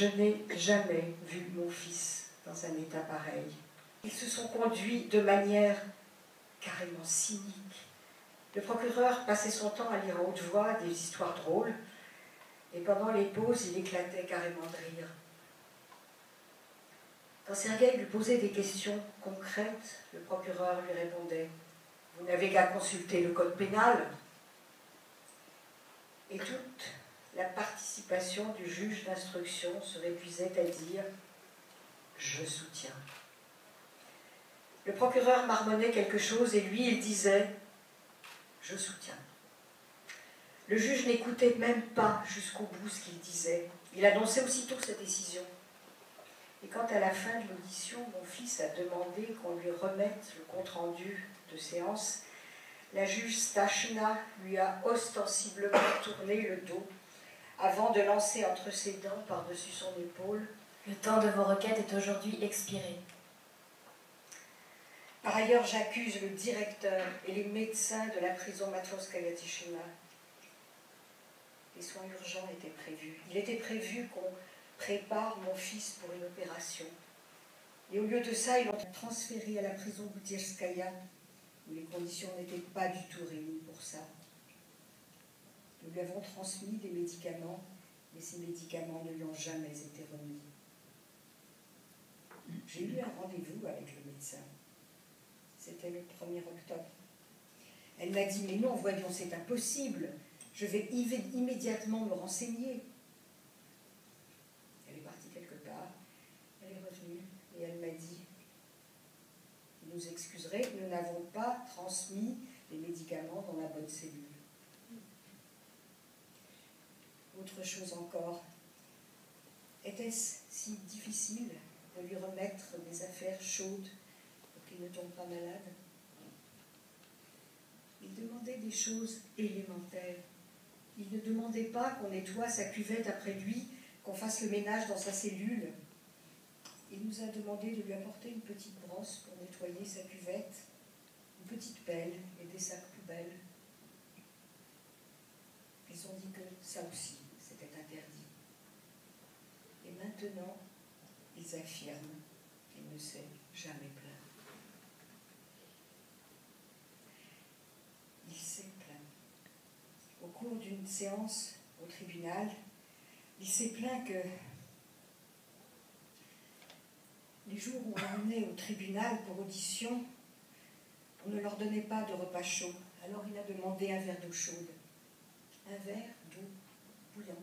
Je n'ai jamais vu mon fils dans un état pareil. Ils se sont conduits de manière carrément cynique. Le procureur passait son temps à lire à haute voix des histoires drôles, et pendant les pauses, il éclatait carrément de rire. Quand Sergueï lui posait des questions concrètes, le procureur lui répondait « Vous n'avez qu'à consulter le code pénal ». Et toute la participation du juge d'instruction se réduisait à dire « Je soutiens ». Le procureur marmonnait quelque chose et lui, il disait « Je soutiens ». Le juge n'écoutait même pas jusqu'au bout ce qu'il disait. Il annonçait aussitôt sa décision. Et quand à la fin de l'audition, mon fils a demandé qu'on lui remette le compte-rendu de séance, la juge Stachna lui a ostensiblement tourné le dos avant de lancer entre ses dents par-dessus son épaule « Le temps de vos requêtes est aujourd'hui expiré. » Par ailleurs, j'accuse le directeur et les médecins de la prison Matrosskaya Tichina. Les soins urgents étaient prévus. Il était prévu qu'on prépare mon fils pour une opération. Et au lieu de ça, ils l'ont transféré à la prison Boutyrskaya, où les conditions n'étaient pas du tout réunies pour ça. Nous lui avons transmis des médicaments, mais ces médicaments ne lui ont jamais été remis. J'ai eu un rendez-vous avec le médecin. C'était le 1er octobre. Elle m'a dit « Mais non, voyons, c'est impossible. Je vais immédiatement me renseigner. » Elle est partie quelque part, elle est revenue et elle m'a dit « Vous nous excuserez, nous n'avons pas transmis les médicaments dans la bonne cellule. » Autre chose encore, était-ce si difficile de lui remettre des affaires chaudes pour qu'il ne tombe pas malade? Il demandait des choses élémentaires. Il ne demandait pas qu'on nettoie sa cuvette après lui, qu'on fasse le ménage dans sa cellule. Il nous a demandé de lui apporter une petite brosse pour nettoyer sa cuvette, une petite pelle et des sacs poubelles. Ils ont dit que ça aussi, c'était interdit. Et maintenant, ils affirment qu'il ne s'est jamais plaint. Il s'est plaint. Au cours d'une séance au tribunal, il s'est plaint que les jours où on l'emmenait au tribunal pour audition, on ne leur donnait pas de repas chaud. Alors il a demandé un verre d'eau chaude. Un verre d'eau bouillante.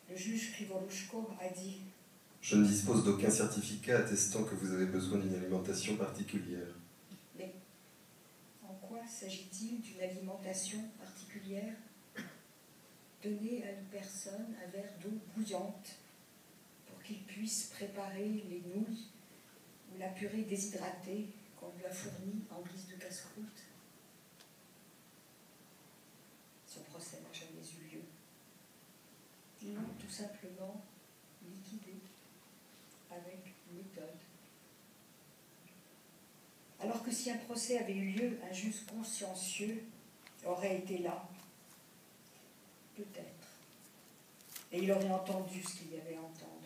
Le juge Krivolushko a dit « Je ne dispose d'aucun certificat attestant que vous avez besoin d'une alimentation particulière. » Mais en quoi s'agit-il d'une alimentation particulière? Donner à une personne un verre d'eau bouillante pour qu'il puisse préparer les nouilles ou la purée déshydratée qu'on lui a fournie en guise de casse-croûte. Son procès n'a jamais eu lieu. Ils l'ont tout simplement liquidé avec méthode. Alors que si un procès avait eu lieu, un juge consciencieux aurait été là, peut-être, et il aurait entendu ce qu'il y avait à entendre.